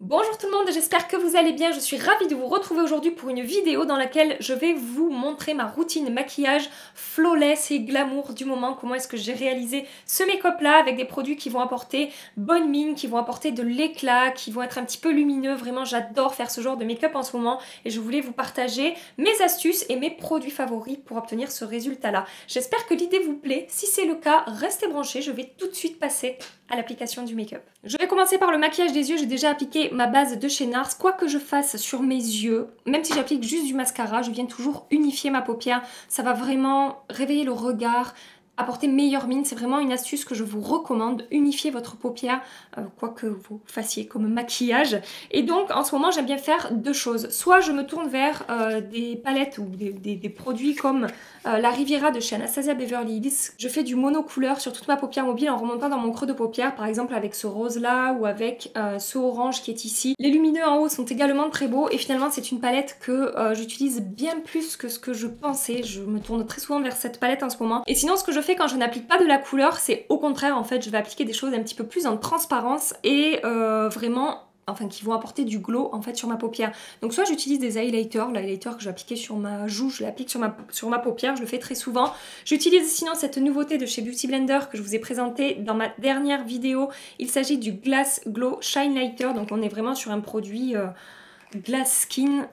Bonjour tout le monde, j'espère que vous allez bien. Je suis ravie de vous retrouver aujourd'hui pour une vidéo dans laquelle je vais vous montrer ma routine maquillage flawless et glamour du moment. Comment est-ce que j'ai réalisé ce make-up là avec des produits qui vont apporter bonne mine, qui vont apporter de l'éclat, qui vont être un petit peu lumineux. Vraiment, j'adore faire ce genre de make-up en ce moment et je voulais vous partager mes astuces et mes produits favoris pour obtenir ce résultat là. J'espère que l'idée vous plaît. Si c'est le cas, restez branchés. Je vais tout de suite passer à l'application du make-up. Je vais commencer par le maquillage des yeux. J'ai déjà appliqué ma base de chez NARS. Quoi que je fasse sur mes yeux, même si j'applique juste du mascara, je viens toujours unifier ma paupière. Ça va vraiment réveiller le regard, apporter meilleure mine. C'est vraiment une astuce que je vous recommande. Unifier votre paupière, quoi que vous fassiez comme maquillage. Et donc en ce moment j'aime bien faire deux choses. Soit je me tourne vers des palettes ou des produits comme la Riviera de chez Anastasia Beverly Hills. Je fais du monocouleur sur toute ma paupière mobile en remontant dans mon creux de paupière, par exemple avec ce rose là ou avec ce orange qui est ici. Les lumineux en haut sont également très beaux et finalement c'est une palette que j'utilise bien plus que ce que je pensais. Je me tourne très souvent vers cette palette en ce moment. Et sinon ce que je fais quand je n'applique pas de la couleur, c'est au contraire en fait je vais appliquer des choses un petit peu plus en transparence et vraiment enfin qui vont apporter du glow en fait sur ma paupière. Donc soit j'utilise des highlighters, l'highlighter que j'ai appliqué sur ma joue, je l'applique sur ma paupière, je le fais très souvent. J'utilise sinon cette nouveauté de chez Beauty Blender que je vous ai présentée dans ma dernière vidéo. Il s'agit du Glass Glow Shine Lighter, donc on est vraiment sur un produit Glass Skin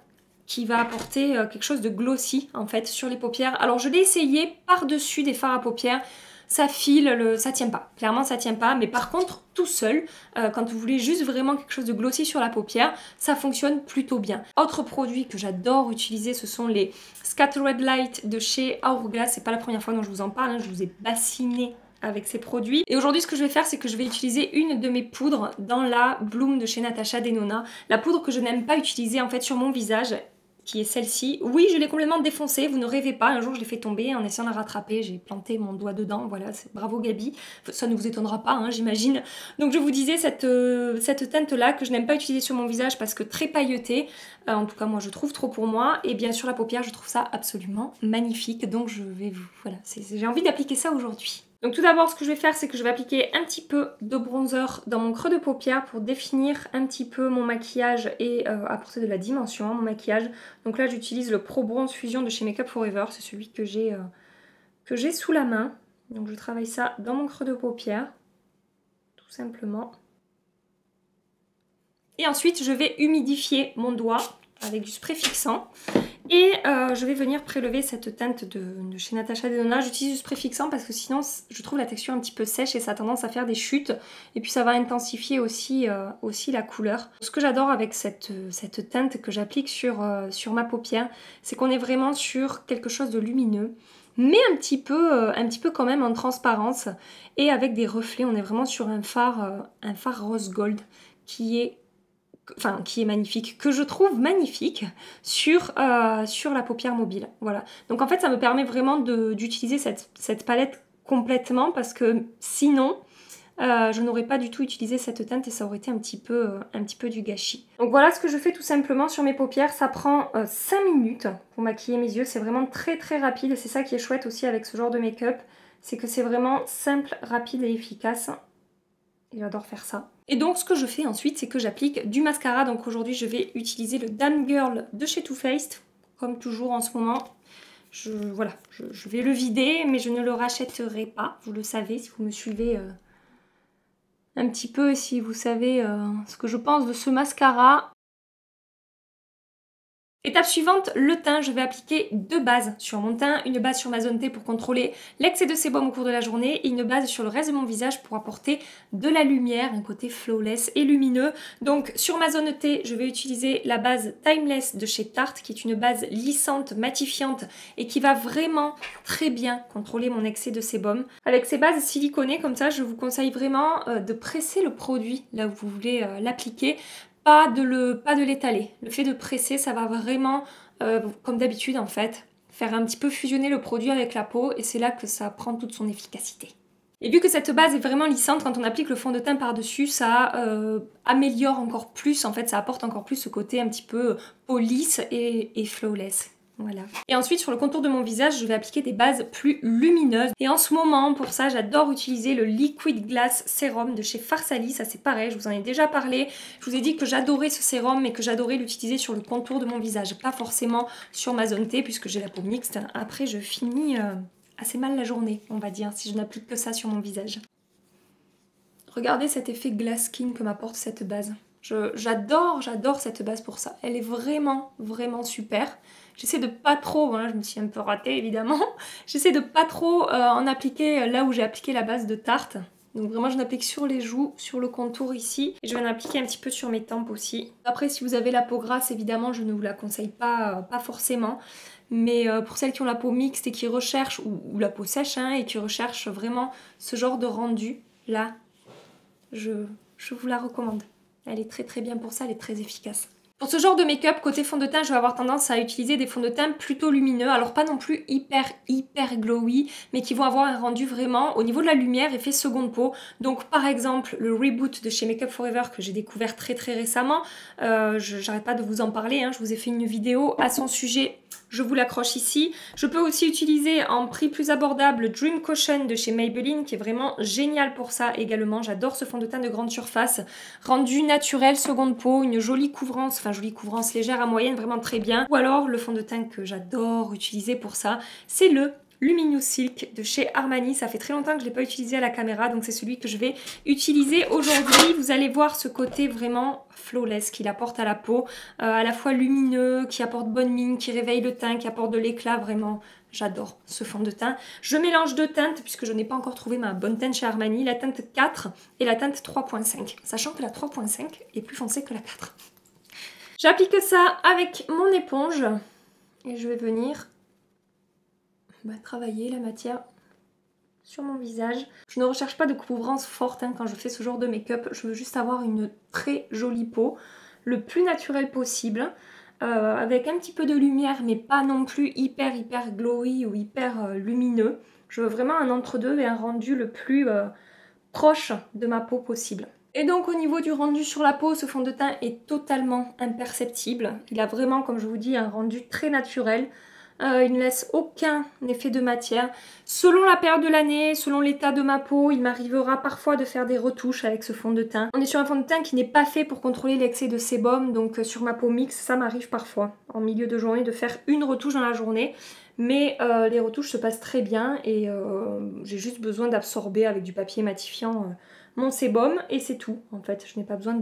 qui va apporter quelque chose de glossy en fait sur les paupières. Alors je l'ai essayé par-dessus des fards à paupières. Ça file, ça tient pas. Clairement, ça tient pas. Mais par contre, tout seul, quand vous voulez juste vraiment quelque chose de glossy sur la paupière, ça fonctionne plutôt bien. Autre produit que j'adore utiliser, ce sont les Scattered Light de chez Hourglass. C'est pas la première fois dont je vous en parle, hein. Je vous ai bassiné avec ces produits. Et aujourd'hui, ce que je vais faire, c'est que je vais utiliser une de mes poudres dans la Bloom de chez Natasha Denona. La poudre que je n'aime pas utiliser en fait sur mon visage, qui est celle-ci. Oui, je l'ai complètement défoncée, vous ne rêvez pas, un jour je l'ai fait tomber en essayant de la rattraper, j'ai planté mon doigt dedans, voilà, bravo Gabi, ça ne vous étonnera pas, hein, j'imagine. Donc je vous disais, cette teinte-là que je n'aime pas utiliser sur mon visage parce que très pailletée, en tout cas moi je trouve trop pour moi, et bien sûr la paupière, je trouve ça absolument magnifique, donc je vais vous... voilà, j'ai envie d'appliquer ça aujourd'hui. Donc tout d'abord, ce que je vais faire, c'est que je vais appliquer un petit peu de bronzer dans mon creux de paupière pour définir un petit peu mon maquillage et apporter de la dimension à mon maquillage. Donc là, j'utilise le Pro Bronze Fusion de chez Makeup Forever, c'est celui que j'ai sous la main. Donc je travaille ça dans mon creux de paupière, tout simplement. Et ensuite, je vais humidifier mon doigt avec du spray fixant. Et je vais venir prélever cette teinte de chez Natasha Denona. J'utilise du spray fixant parce que sinon je trouve la texture un petit peu sèche et ça a tendance à faire des chutes. Et puis ça va intensifier aussi la couleur. Ce que j'adore avec cette teinte que j'applique sur ma paupière, c'est qu'on est vraiment sur quelque chose de lumineux, mais un petit peu quand même en transparence. Et avec des reflets, on est vraiment sur un phare rose gold qui est magnifique, que je trouve magnifique sur la paupière mobile. Voilà. Donc en fait, ça me permet vraiment d'utiliser cette palette complètement parce que sinon, je n'aurais pas du tout utilisé cette teinte et ça aurait été un petit peu du gâchis. Donc voilà ce que je fais tout simplement sur mes paupières. Ça prend 5 minutes pour maquiller mes yeux. C'est vraiment très très rapide et c'est ça qui est chouette aussi avec ce genre de make-up. C'est que c'est vraiment simple, rapide et efficace. Et j'adore faire ça. Et donc ce que je fais ensuite, c'est que j'applique du mascara. Donc aujourd'hui je vais utiliser le Damn Girl de chez Too Faced, comme toujours en ce moment. Je vais le vider, mais je ne le rachèterai pas. Vous le savez si vous me suivez un petit peu, si vous savez ce que je pense de ce mascara. Étape suivante, le teint. Je vais appliquer deux bases sur mon teint. Une base sur ma zone T pour contrôler l'excès de sébum au cours de la journée et une base sur le reste de mon visage pour apporter de la lumière, un côté flawless et lumineux. Donc sur ma zone T, je vais utiliser la base Timeless de chez Tarte qui est une base lissante, matifiante et qui va vraiment très bien contrôler mon excès de sébum. Avec ces bases siliconées comme ça, je vous conseille vraiment de presser le produit là où vous voulez l'appliquer. Pas de l'étaler. Le fait de presser, ça va vraiment, comme d'habitude en fait, faire un petit peu fusionner le produit avec la peau et c'est là que ça prend toute son efficacité. Et vu que cette base est vraiment lissante, quand on applique le fond de teint par-dessus, ça améliore encore plus, en fait, ça apporte encore plus ce côté un petit peu peau lisse et flawless. Voilà. Et ensuite sur le contour de mon visage, je vais appliquer des bases plus lumineuses. Et en ce moment, pour ça, j'adore utiliser le Liquid Glass Serum de chez Farsali. Ça c'est pareil, je vous en ai déjà parlé. Je vous ai dit que j'adorais ce sérum et que j'adorais l'utiliser sur le contour de mon visage. Pas forcément sur ma zone T puisque j'ai la peau mixte. Après je finis assez mal la journée, on va dire, si je n'applique que ça sur mon visage. Regardez cet effet glass skin que m'apporte cette base. J'adore cette base pour ça. Elle est vraiment, vraiment super. J'essaie de pas trop, voilà, je me suis un peu ratée évidemment. J'essaie de pas trop en appliquer là où j'ai appliqué la base de Tarte. Donc vraiment je l'applique sur les joues, sur le contour ici. Et je vais en appliquer un petit peu sur mes tempes aussi. Après si vous avez la peau grasse évidemment je ne vous la conseille pas, pas forcément. Mais pour celles qui ont la peau mixte et qui recherchent, ou la peau sèche hein, et qui recherchent vraiment ce genre de rendu, là, je vous la recommande. Elle est très très bien pour ça, elle est très efficace. Pour ce genre de make-up, côté fond de teint, je vais avoir tendance à utiliser des fonds de teint plutôt lumineux. Alors pas non plus hyper glowy, mais qui vont avoir un rendu vraiment au niveau de la lumière, effet seconde peau. Donc par exemple, le Reboot de chez Make Up For Ever que j'ai découvert très récemment. J'arrête pas de vous en parler, hein, je vous ai fait une vidéo à son sujet. Je vous l'accroche ici. Je peux aussi utiliser en prix plus abordable le Dream Caution de chez Maybelline qui est vraiment génial pour ça également. J'adore ce fond de teint de grande surface. Rendu naturel, seconde peau, une jolie couvrance, enfin jolie couvrance légère à moyenne, vraiment très bien. Ou alors le fond de teint que j'adore utiliser pour ça, c'est le Luminous Silk de chez Armani. Ça fait très longtemps que je ne l'ai pas utilisé à la caméra, donc c'est celui que je vais utiliser aujourd'hui. Vous allez voir ce côté vraiment flawless qu'il apporte à la peau, à la fois lumineux, qui apporte bonne mine, qui réveille le teint, qui apporte de l'éclat, vraiment. J'adore ce fond de teint. Je mélange deux teintes puisque je n'ai pas encore trouvé ma bonne teinte chez Armani, la teinte 4 et la teinte 3.5, sachant que la 3.5 est plus foncée que la 4. J'applique ça avec mon éponge et je vais venir travailler la matière sur mon visage. Je ne recherche pas de couvrance forte hein, quand je fais ce genre de make-up. Je veux juste avoir une très jolie peau, le plus naturel possible, avec un petit peu de lumière, mais pas non plus hyper glowy ou hyper lumineux. Je veux vraiment un entre-deux et un rendu le plus proche de ma peau possible. Et donc au niveau du rendu sur la peau, ce fond de teint est totalement imperceptible. Il a vraiment, comme je vous dis, un rendu très naturel. Il ne laisse aucun effet de matière. Selon la période de l'année, selon l'état de ma peau, il m'arrivera parfois de faire des retouches avec ce fond de teint. On est sur un fond de teint qui n'est pas fait pour contrôler l'excès de sébum, donc sur ma peau mixte, ça m'arrive parfois en milieu de journée de faire une retouche dans la journée. Mais les retouches se passent très bien et j'ai juste besoin d'absorber avec du papier matifiant mon sébum et c'est tout en fait. Je n'ai pas besoin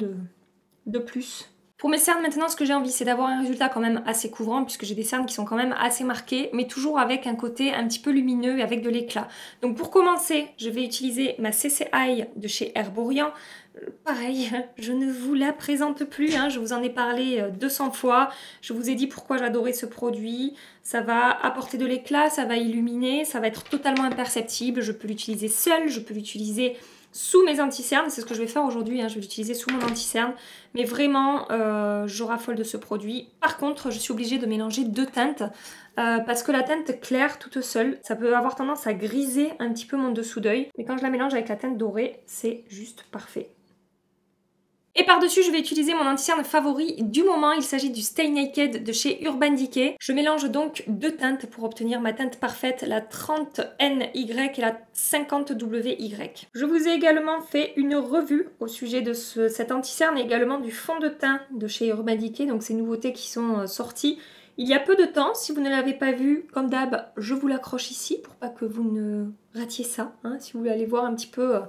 de plus. Pour mes cernes maintenant, ce que j'ai envie, c'est d'avoir un résultat quand même assez couvrant puisque j'ai des cernes qui sont quand même assez marquées, mais toujours avec un côté un petit peu lumineux et avec de l'éclat. Donc pour commencer, je vais utiliser ma CC Eye de chez Herborian. Pareil, je ne vous la présente plus, hein, je vous en ai parlé 200 fois. Je vous ai dit pourquoi j'adorais ce produit. Ça va apporter de l'éclat, ça va illuminer, ça va être totalement imperceptible. Je peux l'utiliser seule, je peux l'utiliser sous mes anti-cernes, c'est ce que je vais faire aujourd'hui, hein. Je vais l'utiliser sous mon anti-cerne, mais vraiment je raffole de ce produit. Par contre je suis obligée de mélanger deux teintes parce que la teinte claire toute seule, ça peut avoir tendance à griser un petit peu mon dessous d'œil, mais quand je la mélange avec la teinte dorée, c'est juste parfait. Et par-dessus, je vais utiliser mon anti-cerne favori du moment. Il s'agit du Stay Naked de chez Urban Decay. Je mélange donc deux teintes pour obtenir ma teinte parfaite, la 30NY et la 50WY. Je vous ai également fait une revue au sujet de cet anti-cerne et également du fond de teint de chez Urban Decay, donc ces nouveautés qui sont sorties il y a peu de temps. Si vous ne l'avez pas vu, comme d'hab, je vous l'accroche ici pour pas que vous ne ratiez ça. Hein. Si vous voulez aller voir un petit peu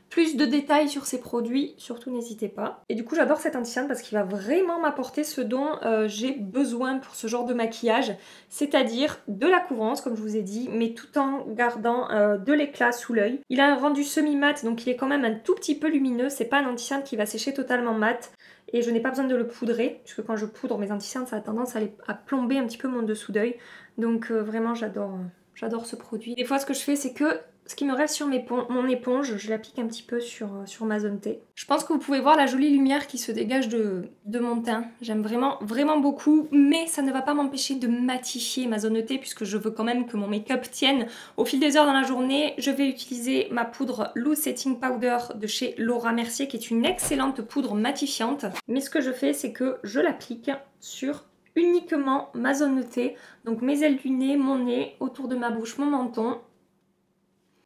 plus de détails sur ces produits, surtout n'hésitez pas. Et du coup j'adore cet anti-cerne parce qu'il va vraiment m'apporter ce dont j'ai besoin pour ce genre de maquillage, c'est-à-dire de la couvrance comme je vous ai dit, mais tout en gardant de l'éclat sous l'œil. Il a un rendu semi-mat, donc il est quand même un tout petit peu lumineux, c'est pas un anti-cerne qui va sécher totalement mat. Et je n'ai pas besoin de le poudrer, puisque quand je poudre mes anti-cernes, ça a tendance à plomber un petit peu mon dessous d'œil. Donc vraiment j'adore ce produit. Des fois ce que je fais c'est que ce qui me reste sur mon éponge, je l'applique un petit peu sur ma zone T. Je pense que vous pouvez voir la jolie lumière qui se dégage de mon teint. J'aime vraiment beaucoup, mais ça ne va pas m'empêcher de matifier ma zone T puisque je veux quand même que mon make-up tienne au fil des heures dans la journée. Je vais utiliser ma poudre Loose Setting Powder de chez Laura Mercier qui est une excellente poudre matifiante. Mais ce que je fais, c'est que je l'applique sur uniquement ma zone de T, donc mes ailes du nez, mon nez, autour de ma bouche, mon menton.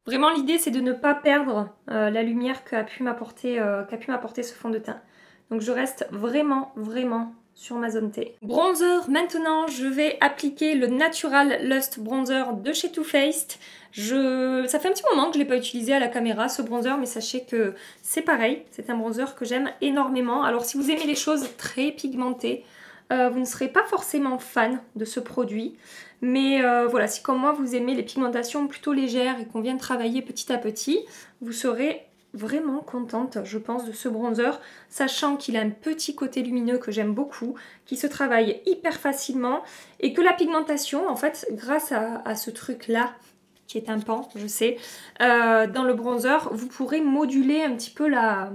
Vraiment l'idée c'est de ne pas perdre la lumière qu'a pu m'apporter ce fond de teint. Donc je reste vraiment sur ma zone T. Bronzer, maintenant je vais appliquer le Natural Lust Bronzer de chez Too Faced. Ça fait un petit moment que je ne l'ai pas utilisé à la caméra ce bronzer, mais sachez que c'est pareil, c'est un bronzer que j'aime énormément. Alors si vous aimez les choses très pigmentées, vous ne serez pas forcément fan de ce produit. Mais voilà, si comme moi vous aimez les pigmentations plutôt légères et qu'on vient de travailler petit à petit, vous serez vraiment contente, je pense, de ce bronzer, sachant qu'il a un petit côté lumineux que j'aime beaucoup, qui se travaille hyper facilement et que la pigmentation, en fait, grâce à ce truc-là, qui est un pan, je sais, dans le bronzer, vous pourrez moduler un petit peu la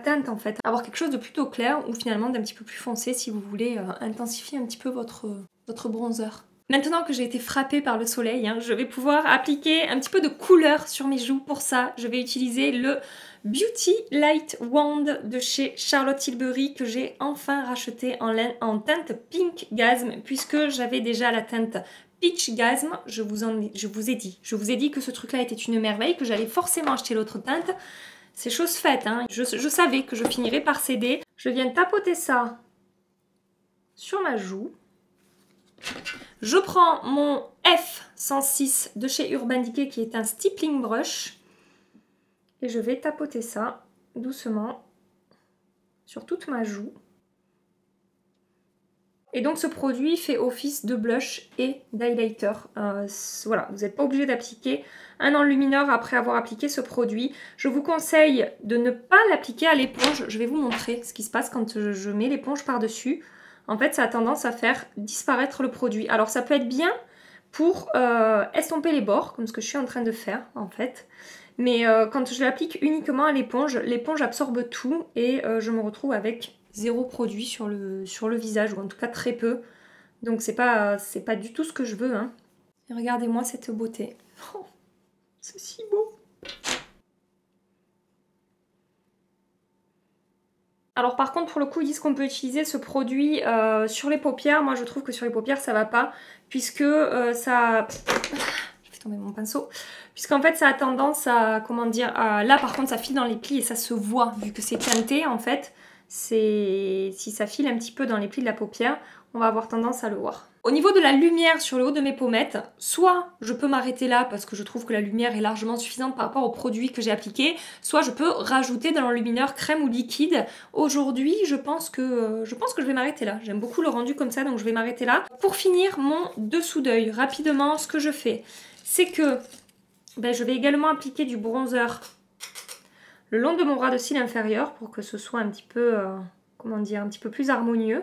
teinte, en fait. Avoir quelque chose de plutôt clair ou finalement d'un petit peu plus foncé si vous voulez intensifier un petit peu votre bronzer. Maintenant que j'ai été frappée par le soleil, je vais pouvoir appliquer un petit peu de couleur sur mes joues. Pour ça, je vais utiliser le Beauty Light Wand de chez Charlotte Tilbury que j'ai enfin racheté en teinte Pink Gasm puisque j'avais déjà la teinte Peach Gasm. Je vous ai dit que ce truc-là était une merveille, que j'allais forcément acheter l'autre teinte. C'est chose faite, je savais que je finirais par céder. Je viens tapoter ça sur ma joue. Je prends mon F106 de chez Urban Decay qui est un stippling brush et je vais tapoter ça doucement sur toute ma joue. Et donc ce produit fait office de blush et d'highlighter. Voilà, vous n'êtes pas obligé d'appliquer un enlumineur après avoir appliqué ce produit. Je vous conseille de ne pas l'appliquer à l'éponge. Je vais vous montrer ce qui se passe quand je mets l'éponge par-dessus. En fait, ça a tendance à faire disparaître le produit. Alors, ça peut être bien pour estomper les bords, comme ce que je suis en train de faire, en fait. Mais quand je l'applique uniquement à l'éponge absorbe tout et je me retrouve avec zéro produit sur le visage, ou en tout cas très peu. Donc, c'est pas du tout ce que je veux. Et regardez-moi cette beauté. Oh, c'est si beau. Alors par contre pour le coup ils disent qu'on peut utiliser ce produit sur les paupières. Moi je trouve que sur les paupières ça va pas puisque ça... Je fais tomber mon pinceau. Puisqu'en fait ça a tendance à, comment dire, là par contre ça file dans les plis et ça se voit vu que c'est teinté en fait. Si ça file un petit peu dans les plis de la paupière, on va avoir tendance à le voir. Au niveau de la lumière sur le haut de mes pommettes, soit je peux m'arrêter là parce que je trouve que la lumière est largement suffisante par rapport au produit que j'ai appliqué, soit je peux rajouter de l'enlumineur crème ou liquide. Aujourd'hui, je pense que je vais m'arrêter là. J'aime beaucoup le rendu comme ça, donc je vais m'arrêter là. Pour finir mon dessous d'œil, rapidement, ce que je fais, c'est que je vais également appliquer du bronzer le long de mon ras de cils inférieur pour que ce soit un petit peu, comment dire, un petit peu plus harmonieux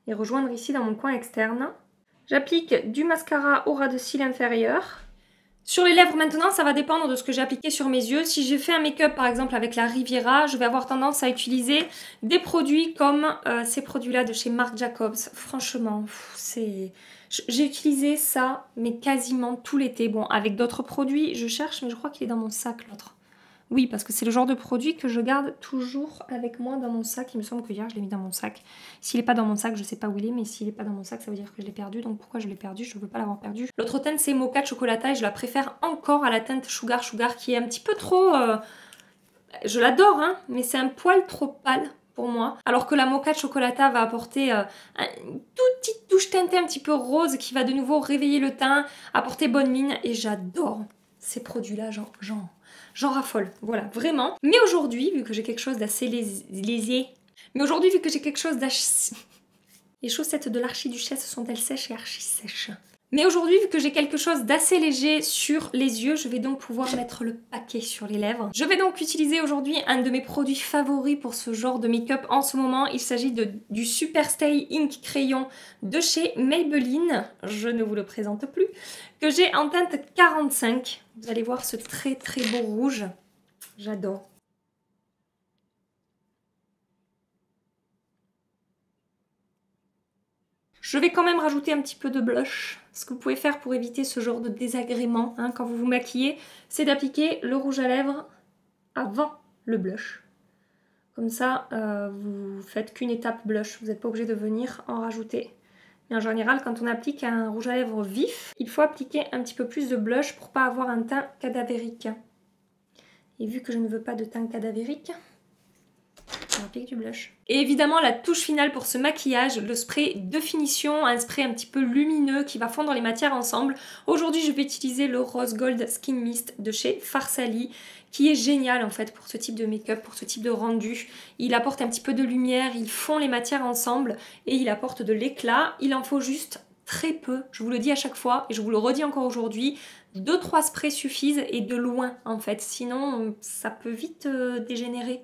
et rejoindre ici dans mon coin externe. J'applique du mascara au ras de cils inférieur. Sur les lèvres maintenant, ça va dépendre de ce que j'ai appliqué sur mes yeux. Si j'ai fait un make-up par exemple avec la Riviera, je vais avoir tendance à utiliser des produits comme ces produits-là de chez Marc Jacobs. Franchement, j'ai utilisé ça, mais quasiment tout l'été. Bon, avec d'autres produits, je cherche, mais je crois qu'il est dans mon sac l'autre. Oui, parce que c'est le genre de produit que je garde toujours avec moi dans mon sac. Il me semble que hier, je l'ai mis dans mon sac. S'il n'est pas dans mon sac, je ne sais pas où il est, mais s'il n'est pas dans mon sac, ça veut dire que je l'ai perdu. Donc pourquoi je l'ai perdu? Je ne veux pas l'avoir perdu. L'autre teinte, c'est Mocha Chocolata et je la préfère encore à la teinte Sugar qui est un petit peu trop... Je l'adore, mais c'est un poil trop pâle pour moi. Alors que la Mocha Chocolata va apporter une toute petite touche teintée un petit peu rose qui va de nouveau réveiller le teint, apporter bonne mine. Et j'adore ces produits-là, j'en raffole, voilà, vraiment. Mais aujourd'hui, vu que j'ai quelque chose d'assez léger... Mais aujourd'hui, vu que j'ai quelque chose d'assez... Les chaussettes de l'archiduchesse sont-elles sèches et archi-sèches? Mais aujourd'hui, vu que j'ai quelque chose d'assez léger sur les yeux, je vais donc pouvoir mettre le paquet sur les lèvres. Je vais donc utiliser aujourd'hui un de mes produits favoris pour ce genre de make-up en ce moment. Il s'agit du Superstay Ink Crayon de chez Maybelline. Je ne vous le présente plus. Que j'ai en teinte 45. Vous allez voir ce très très beau rouge. J'adore. Je vais quand même rajouter un petit peu de blush. Ce que vous pouvez faire pour éviter ce genre de désagrément quand vous vous maquillez, c'est d'appliquer le rouge à lèvres avant le blush. Comme ça, vous faites qu'une étape blush. Vous n'êtes pas obligé de venir en rajouter. Et en général, quand on applique un rouge à lèvres vif, il faut appliquer un petit peu plus de blush pour pas avoir un teint cadavérique. Et vu que je ne veux pas de teint cadavérique, on applique du blush. Et évidemment, la touche finale pour ce maquillage, le spray de finition, un spray un petit peu lumineux qui va fondre les matières ensemble. Aujourd'hui, je vais utiliser le Rose Gold Skin Mist de chez Farsali, qui est génial en fait pour ce type de make-up, pour ce type de rendu. Il apporte un petit peu de lumière, il fond les matières ensemble et il apporte de l'éclat. Il en faut juste très peu, je vous le dis à chaque fois et je vous le redis encore aujourd'hui. 2-3 sprays suffisent et de loin en fait, sinon ça peut vite dégénérer.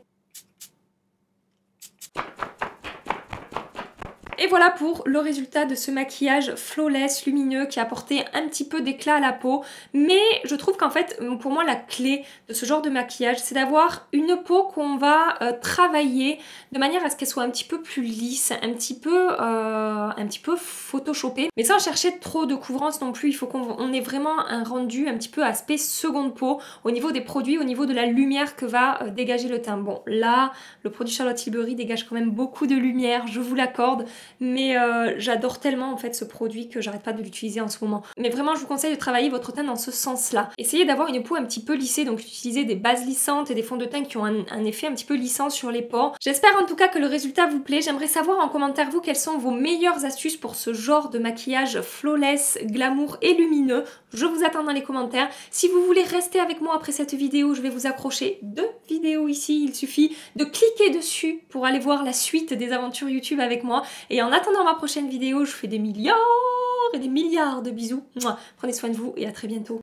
Et voilà pour le résultat de ce maquillage flawless, lumineux, qui a apporté un petit peu d'éclat à la peau. Mais je trouve qu'en fait, pour moi, la clé de ce genre de maquillage, c'est d'avoir une peau qu'on va travailler de manière à ce qu'elle soit un petit peu plus lisse, un petit peu photoshopée. Mais sans chercher trop de couvrance non plus, il faut qu'on ait vraiment un rendu un petit peu aspect seconde peau au niveau des produits, au niveau de la lumière que va dégager le teint. Bon, là, le produit Charlotte Tilbury dégage quand même beaucoup de lumière, je vous l'accorde. Mais j'adore tellement en fait ce produit que j'arrête pas de l'utiliser en ce moment. Mais vraiment je vous conseille de travailler votre teint dans ce sens-là. Essayez d'avoir une peau un petit peu lissée, donc utilisez des bases lissantes et des fonds de teint qui ont un effet un petit peu lissant sur les pores. J'espère en tout cas que le résultat vous plaît. J'aimerais savoir en commentaire vous quelles sont vos meilleures astuces pour ce genre de maquillage flawless, glamour et lumineux. Je vous attends dans les commentaires. Si vous voulez rester avec moi après cette vidéo, je vais vous accrocher 2 vidéos ici. Il suffit de cliquer dessus pour aller voir la suite des aventures YouTube avec moi. Et en attendant ma prochaine vidéo, je vous fais des milliards et des milliards de bisous. Prenez soin de vous et à très bientôt.